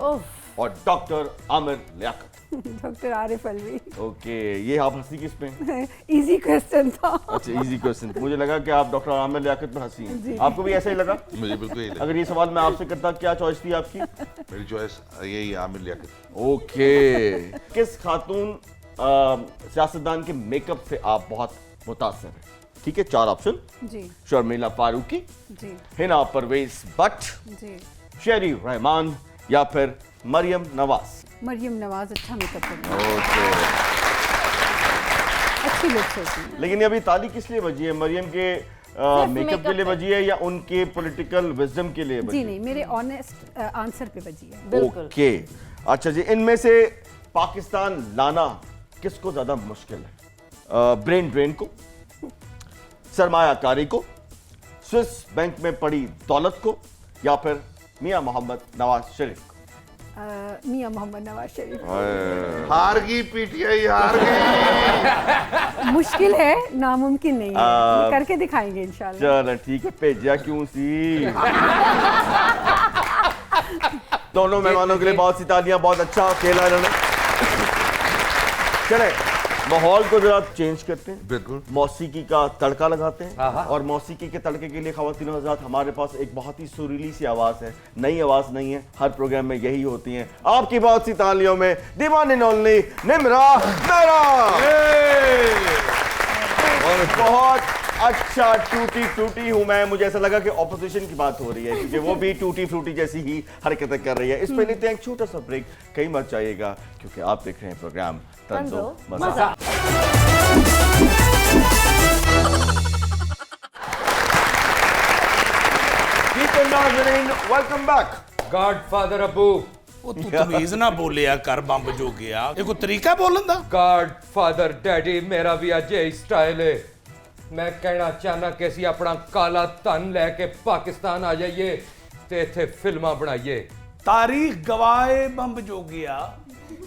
और doctor Aamir Liaquat. Doctor Arif Alvi. Okay, ये आप हंसी किस पे? इजी क्वेश्चन था। अच्छा, इजी क्वेश्चन। मुझे लगा कि आप डॉक्टर आमिर लियाकत पे हंसी हैं। आपको भी ऐसा ही लगा? मुझे बिल्कुल यही लगा। अगर ये सवाल मैं आपसे करता, क्या चॉइस थी आपकी? मेरी चॉइस यही आमिर लियाकत। ओके, किस खातून सियासतदान के मेकअप से आप बहुत मुतासर हैं? ठीक है, 4 ऑप्शन: जी शर्मिला फारूकी, जी हिना परवेज भट्ट, जी। शेरी रहमान या फिर मरियम नवाज। मरियम नवाज अच्छा मेकअप करती है, ओके, अच्छी लुक्स होती है। लेकिन ये अभी ताली किस लिए बजी है? मरियम के मेकअप के लिए बजी है या उनके पॉलिटिकल विजडम के लिए बजी जी है? नहीं, मेरे ऑनेस्ट आंसर पे बजी है। बिल्कुल। ओके, अच्छा जी, इनमें से पाकिस्तान लाना किसको ज्यादा मुश्किल है? ब्रेन ड्रेन को, सरमायाकारी को, स्विस बैंक में पड़ी दौलत को या फिर मियां मोहम्मद नवाज शरीफ को? मियां मोहम्मद नवाज शरीफ। हार गई पीटीआई, हार गई। मुश्किल है, नामुमकिन नहीं है, ये करके दिखाएंगे इंशाल्लाह। चलो ठीक है, भेजा क्यों सी? दोनों मेहमानों के लिए बहुत सी तालियां, बहुत अच्छा खेला इन्होंने। चले, माहौल को जरा चेंज करते हैं, बिल्कुल। मौसीकी का तड़का लगाते हैं। हाँ। और मौसीकी के तड़के के लिए ख़वातीन हज़रात, हमारे पास एक बहुत ही सुरीली सी आवाज़ है। नई आवाज़ नहीं है, हर प्रोग्राम में यही होती हैं। आपकी बहुत सी तालियों में the one and only Nimra Mehra. और बहुत अच्छा टूटी फ्रूटी हूं मैं। मुझे ऐसा लगा कि ऑपोजिशन की बात हो रही है, क्योंकि वो भी टूटी फ्रूटी जैसी ही हरकतें कर रही है। इस पे लेते हैं एक छोटा सा ब्रेक, कहीं मत जाइएगा, क्योंकि आप देख रहे हैं प्रोग्राम तंजो मज़ा। Welcome back. गॉडफादर अबू, ਉਹ ਤੂੰ ਤਮੀਜ਼ ਨਾ ਬੋਲਿਆ ਕਰ ਬੰਬ ਜੋ ਗਿਆ ਇਹ ਕੋਈ ਤਰੀਕਾ ਬੋਲਣ ਦਾ ਗॉडफादर डैडी, मेरा भी ਅੱਜ ਇਹ ਸਟਾਈਲ ਹੈ। ਮੈਂ ਕਹਿਣਾ ਚਾਹਨਾ ਕਿ ਅਸੀਂ ਆਪਣਾ ਕਾਲਾ ਧਨ ਲੈ ਕੇ ਪਾਕਿਸਤਾਨ ਆ ਜਾਈਏ ਤੇ ਇੱਥੇ ਫਿਲਮਾਂ ਬਣਾਈਏ। ਤਾਰੀਖ ਗਵਾਏ ਬੰਬ ਜੋ ਗਿਆ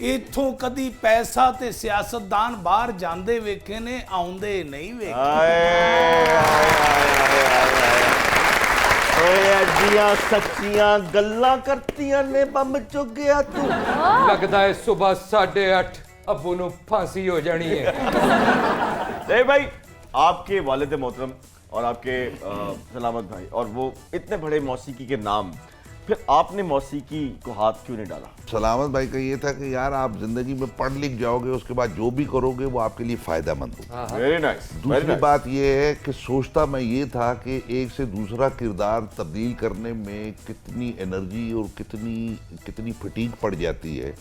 ਇਥੋਂ ਕਦੀ ਪੈਸਾ ਤੇ ਸਿਆਸਤਦਾਨ ਬਾਹਰ ਜਾਂਦੇ ਵੇਖੇ ਨੇ, ਆਉਂਦੇ ਨਹੀਂ ਵੇਖੇ। ਐਡੀਆਂ ਸੱਚੀਆਂ ਗੱਲਾਂ ਕਰਤੀਆਂ ਨੇ ਬੰਬ ਚੁੱਕ ਗਿਆ ਤੂੰ। ਲੱਗਦਾ ਹੈ ਸਵੇਰ 8:30 अबू ਨੂੰ फांसी हो जानी है। नहीं भाई, आपके वालिद मोहतरम और आपके सलामत भाई, और वो इतने बड़े मौसीकी के नाम, फिर आपने मौसीकी को हाथ क्यों नहीं डाला? सलामत भाई का ये था कि यार आप जिंदगी में पढ़ लिख जाओगे, उसके बाद जो भी करोगे वो आपके लिए फायदेमंद हो। Very nice. दूसरी बात ये है कि सोचता मैं ये था कि एक से दूसरा किरदार तब्दील करने में कितनी एनर्जी और कितनी फटीग पड़ जाती है।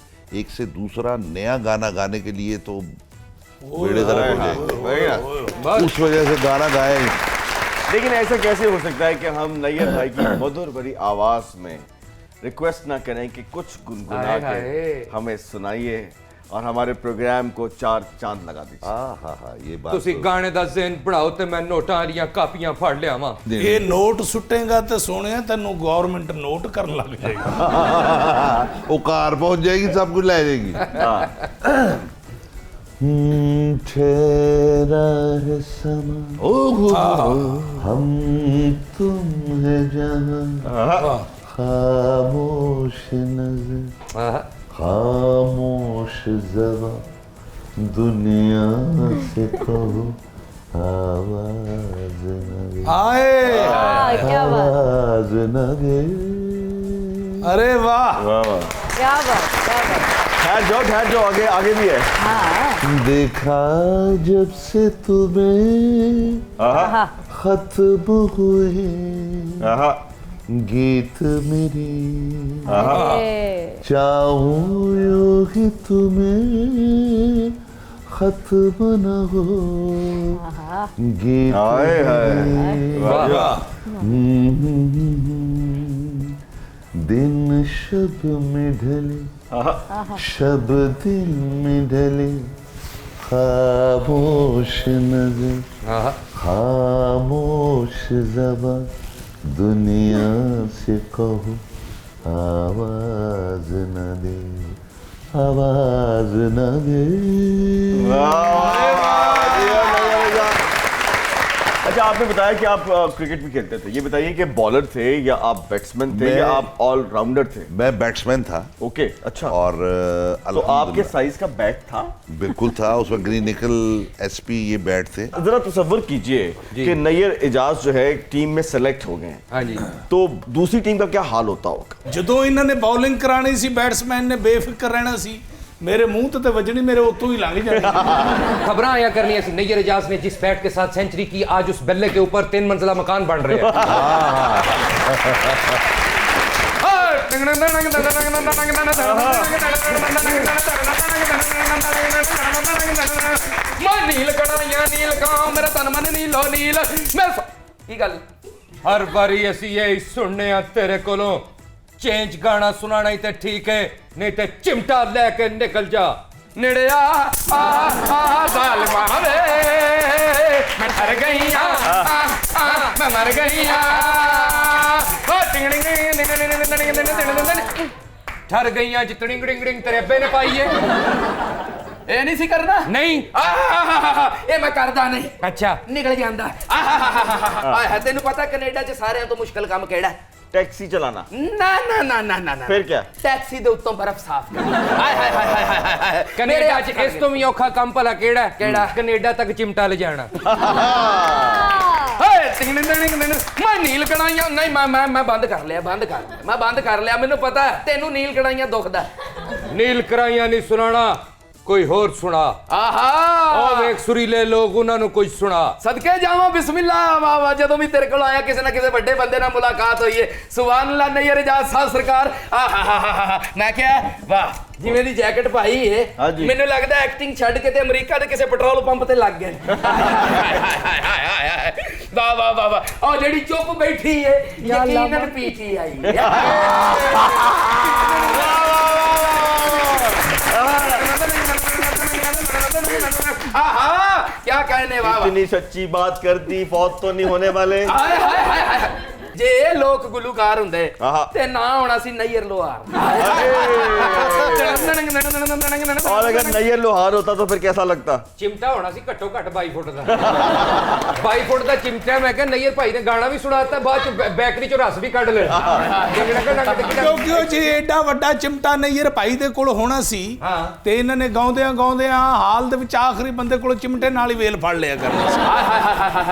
एक से दूसरा नया गाना गाने के लिए तो बेड़े गर्क हो जाएंगे। उस वजह से गाना गाया ही। लेकिन ऐसा कैसे हो सकता है कि हम नैयर भाई की मधुर भरी आवाज में रिक्वेस्ट ना करें कि कुछ गुनगुना हाय के हाय। हमें सुनाइए और हमारे प्रोग्राम को 4 चांद लगा दीजिए। हाँ ये बात ਤੁਸੀਂ तो- ਗਾਣੇ ਦਾ ਜ਼ੇਨ ਬਣਾਓ ਤੇ ਮੈਂ ਨੋਟਾਂ ਵਾਲੀਆਂ ਕਾਪੀਆਂ ਫੜ ਲਿਆਵਾਂ। ਇਹ ਨੋਟ ਸੁੱਟੇਗਾ ਤੇ ਸੋਹਣਿਆ ਤੈਨੂੰ ਗਵਰਨਮੈਂਟ ਨੋਟ ਕਰਨ ਲੱਗ ਜਾਏਗੀ। वो कार पहुंच जाएगी, सब कुछ ले जाएगी। ठहरा है समा, हम तुम है जहां, खामोश नजर, खामोश ज़बां, दुनिया से कहो आवाज न दे, आए क्या बात, आवाज न दे। अरे वाह, वाह वाह, क्या बात, क्या बात। ठहर जाओ, आगे आगे भी है। हाँ देखा जब से तुम्हें आहा, खत्म हुए आहा, गीत मेरी, अरे, चाहूं यूं ही तुम्हें खत्म न हो आहा, गीत हाय हाय, मेरी। वाह वाह। दिन शब में ढले, शब दिल में ढले, खामोश नजर, खामोश ज़बां, दुनिया से कहो आवाज न दे, आवाज न दे। अच्छा, आपने बताया कि आप क्रिकेट भी खेलते थे, ये बताइए कि बॉलर थे या आप बैट्समैन थे या आप ऑलराउंडर थे? मैं बैट्समैन था। ओके, अच्छा। और तो आपके साइज का बैट था? बिल्कुल था, उसमें ग्रीन निकल SP ये बैट थे। जरा तसव्वुर कीजिए कि नैयर एजाज जो है टीम में सेलेक्ट हो गए हैं, हाँ जी, तो दूसरी टीम का क्या हाल होता होगा? ਜਦੋਂ ਇਹਨਾਂ ਨੇ ਬੌਲਿੰਗ ਕਰਾਣੀ ਸੀ बैट्समैन ने बेफिक्र रहना ਸੀ, मेरे मुंह ਤੇ ਵੱਜਣੀ, ਮੇਰੇ ਉੱਤੋਂ ही लंघ जानी। खबर आया करनी है नैयर एजाज ने जिस बैट के साथ सेंचुरी की, आज उस बल्ले के ऊपर 3 मंजिला मकान बन रहे हैं। नील कड़ाइयां नील काम मेरा तन मन नीलो नील की गल हर बारी असी यही सुनने आ तेरे कोलों, चेंज गाना सुनाना ही ते ठीक है, नहीं ते चिमटा लेके निकल जा। निड़या गाल मारे मैं मर गई मैं मर गई ठर गई आज टिंग टिंग टिंग तेरे अब्बे ने पाई है। ਇਹ ਨਹੀਂ ਸੀ ਕਰਨਾ नहीं ਇਹ ਮੈਂ ਕਰਦਾ ਨਹੀਂ अच्छा ਨਿਕਲ ਜਾਂਦਾ ਆਹ ਤੈਨੂੰ ਪਤਾ ਕੈਨੇਡਾ 'ਚ ਸਾਰਿਆਂ ਤੋਂ ਮੁਸ਼ਕਲ ਕੰਮ ਕਿਹੜਾ ਹੈ? टैक्सी चलाना? ਨਾ ਨਾ ਨਾ ਨਾ ਨਾ ਨਾ फिर क्या? ਟੈਕਸੀ ਦੇ ਉੱਤੋਂ ਬਰਫ਼ ਸਾਫ਼ ਕਰਨਾ ਹਾਏ ਹਾਏ ਹਾਏ ਹਾਏ ਹਾਏ कनेडा च इस तो भी औखा काम भला केड़ा केड़ा? कनेडा तक चिमटा ले जाना। ਹਾਏ ਟਿੰਗ ਟਿੰਗ ਮੈਂ ਨੀਲ ਕੜਾਈਆਂ ਨਹੀਂ ਮੈਂ ਬੰਦ ਕਰ ਲਿਆ ਮੈਂ ਬੰਦ ਕਰ ਲਿਆ ਮੈਨੂੰ ਪਤਾ ਤੈਨੂੰ ਨੀਲ ਕੜਾਈਆਂ ਦੁਖਦਾ नील कराइया नहीं सुनाना, कोई होर सुना। ਆਹਾ ओ वेख सुरीले लोग उन्होंने कुछ सुना। ਸਦਕੇ ਜਾਵਾਂ ਬਿਸਮਿਲ੍ਲਾ ਵਾਹ ਵਾਹ ਜਦੋਂ ਵੀ ਤੇਰੇ ਕੋਲ ਆਇਆ ਕਿਸੇ ਨਾ ਕਿਸੇ ਵੱਡੇ ਬੰਦੇ ਨਾਲ ਮੁਲਾਕਾਤ ਹੋਈ ਹੈ ਸੁਭਾਨ ਅੱਲਾਹ ਨੈयर एजाज ਸਾਹਿਬ ਸਰਕਾਰ ਆਹਾ ਮੈਂ ਕਿਹਾ ਵਾਹ ਜਿਵੇਂ ਦੀ ਜੈਕਟ ਪਾਈ ਹੈ ਹਾਂਜੀ। ਮੈਨੂੰ ਲੱਗਦਾ ਐਕਟਿੰਗ ਛੱਡ ਕੇ ਤੇ ਅਮਰੀਕਾ ਦੇ ਕਿਸੇ ਪੈਟਰੋਲ ਪੰਪ ਤੇ ਲੱਗ ਗਏ ਵਾਹ ਵਾਹ ਵਾਹ ਵਾਹ ਉਹ ਜਿਹੜੀ ਚੁੱਪ ਬੈਠੀ ਹੈ ਯਕੀਨਨ ਪੀਟੀ ਆਈ आहा क्या कहने वाह इतनी सच्ची बात कर दी, फौत तो नहीं होने वाले। हाय हाय हाय हाय जे ਇਹ ਲੋਕ ਗੁਲੂਕਾਰ ਹੁੰਦੇ ਆਹਾ। ਤੇ ਨਾ ਹੋਣਾ ਸੀ ਨੈयर ਲੋਹਾਰ और अगर नैयर लोहार होता तो फिर कैसा लगता? चिमटा होना सी घट्टो घट 22 फुट का 22 फुट का चिमटा। मैं क्या नैयर भाई ने गाना भी सुनाता, बाद च बैकरी चो रस भी कढ़ ले ਕਿਉਂਕਿ ਉਹ ਜੇ ਐਡਾ ਵੱਡਾ ਚਿਮਟਾ ਨੈयर ਭਾਈ ਦੇ ਕੋਲ ਹੋਣਾ ਸੀ ਤੇ ਇਹਨਾਂ ਨੇ ਗਾਉਂਦਿਆਂ ਹਾਲ ਦੇ ਵਿੱਚ ਆਖਰੀ ਬੰਦੇ ਕੋਲ ਚਿਮਟੇ ਨਾਲ ਹੀ ਵੇਲ ਫੜ ਲਿਆ ਕਰਨਾ ਸੀ।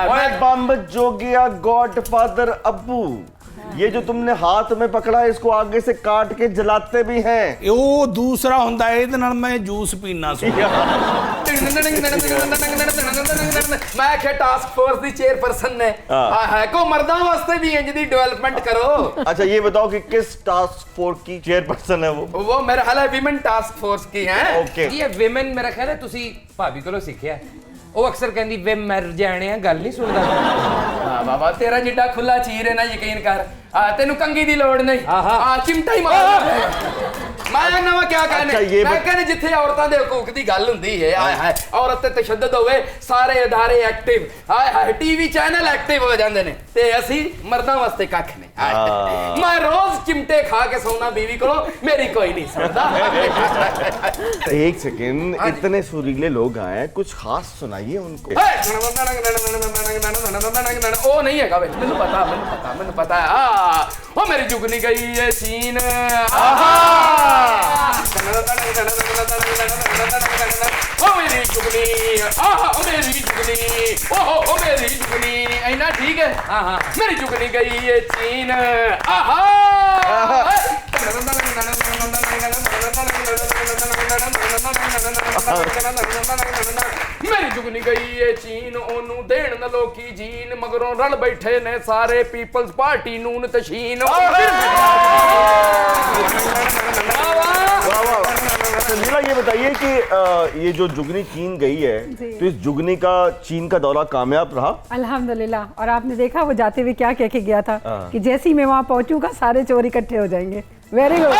ओए बम्ब जोगिया गॉडफादर अब्बू, ये जो तुमने हाथ में पकड़ा है इसको आगे से काट के जलाते भी हैं। ਉਹ ਦੂਸਰਾ ਹੁੰਦਾ, ਇਹਦੇ ਨਾਲ ਮੈਂ ਜੂਸ ਪੀਣਾ ਸੀ। ਮੈਂ ਕਿਹਾ ਟਾਸਕ ਫੋਰਸ ਦੀ ਚੇਅਰਪਰਸਨ ਨੇ ਆਹ ਕੋ ਮਰਦਾਂ ਵਾਸਤੇ ਵੀ ਇੰਜ ਦੀ ਡਿਵੈਲਪਮੈਂਟ ਕਰੋ। अच्छा ये बताओ कि किस टास्क फोर्स की चेयरपर्सन है वो मेरा ख्याल है विमेन टास्क फोर्स की है। ओके। ये विमेन मेरा ख्याल है तुसी भाभी कोलों सिੱਖਿਆ। ਉਹ ਅਕਸਰ ਕਹਿੰਦੀ ਵੇ ਮਰ ਜਾਣਿਆ, ਗੱਲ ਨਹੀਂ ਸੁਣਦਾ। ਹਾਂ ਬਾਬਾ ਤੇਰਾ ਜਿੱਡਾ ਖੁੱਲਾ ਚੀਰ ਹੈ ਨਾ, ਯਕੀਨ ਕਰ ਤੈਨੂੰ ਕੰਗੀ ਦੀ ਲੋੜ ਨਹੀਂ ਚਿਮਟਾ ਹੀ ਮਾਰ ਮੈਂ ਨਵਾਂ ਕੀ ਕਹਿਣਾ ਮੈਂ ਕਹਿੰਦਾ ਜਿੱਥੇ ਔਰਤਾਂ ਦੇ ਹਕੂਕ ਦੀ ਗੱਲ ਹੁੰਦੀ ਹੈ ਆਏ ਹਾਏ ਔਰਤ ਤੇ ਤਸ਼ੱਦਦ ਹੋਵੇ ਸਾਰੇ ਅਦਾਰੇ ਐਕਟਿਵ ਆਏ ਹਾਏ ਟੀਵੀ ਚੈਨਲ ਐਕਟਿਵ ਹੋ ਜਾਂਦੇ ਨੇ ਤੇ ਅਸੀਂ ਮਰਦਾਂ ਵਾਸਤੇ ਕੱਖ ਨਹੀਂ। ਮੈਂ ਰੋਜ਼ ਚਿਮਟੇ ਖਾ ਕੇ ਸੌਣਾ बीवी को, मेरी कोई नहीं सुनता। एक सेकेंड, इतने सुरीले लोग आए, कुछ खास सुनाइए उनको। ਉਹ ਨਹੀਂ ਹੈਗਾ ਵੇ ਮੈਨੂੰ ਪਤਾ ਉਹ ਮੇਰੀ ਜੁਗਨੀ ਗਈ ਏ ਸੀਨ ਆਹਾ ਉਹ ਮੇਰੀ ਜੁਗਨੀ ਆਹਾ ਉਹ ਮੇਰੀ ਜੁਗਨੀ ਉਹ ਮੇਰੀ ਜੁਗਨੀ ਐਨਾ ਠੀਕ ਹੈ ਹਾਂ ਮੇਰੀ ਜੁਗਨੀ ਗਈ ਏ ਚੀਨ ਆਹਾ ਮੇਰੀ ਜੁਗਨੀ ਗਈ ਏ ਚੀਨ ਉਹਨੂੰ ਦੇਣ ਨਾ ਲੋਕੀ ਜੀਨ ਮਗਰੋਂ ਰਲ ਬੈਠੇ ਨੇ ਸਾਰੇ ਪੀਪਲਸ ਪਾਰਟੀ ਨੂਨ ਤਸ਼ੀਨ लीला ये बताइए कि ये जो जुगनी चीन गई है तो इस जुगनी का चीन का दौरा कामयाब रहा? अल्हम्दुलिल्लाह। और आपने देखा वो जाते हुए क्या कह के गया था कि जैसे ही मैं वहाँ पहुंचूंगा सारे चोर इकट्ठे हो जाएंगे। Very good.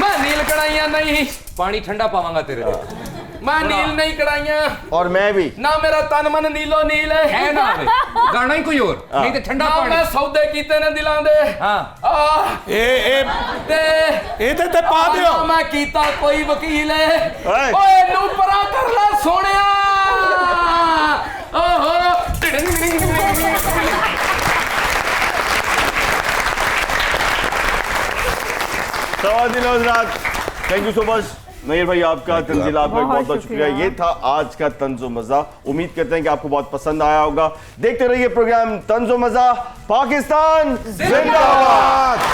मैं नील कढ़ाइयां नहीं पानी ठंडा पावांगा तेरे लिए। मैं नील नहीं कढ़ाइया और मैं भी ना मेरा तन मन नीलो नील है ना वे, गाना ही कोई और नहीं तो ठंडा ना पानी मैं सौदे कीते ने दिलां दे हाँ ते ਇਹਦੇ ਤੇ ਪਾ ਦਿਓ ना मैं कीता कोई वकील है ओए। ओए नू परा कर ले सोनिया ओहो thank you so much Nayyar भाई, आपका तंजीला, आपका बहुत बहुत बहुत शुक्रिया। ये था आज का तंजो मजा। उम्मीद करते हैं कि आपको बहुत पसंद आया होगा। देखते रहिए प्रोग्राम तंजो मजा। पाकिस्तान जिंदाबाद।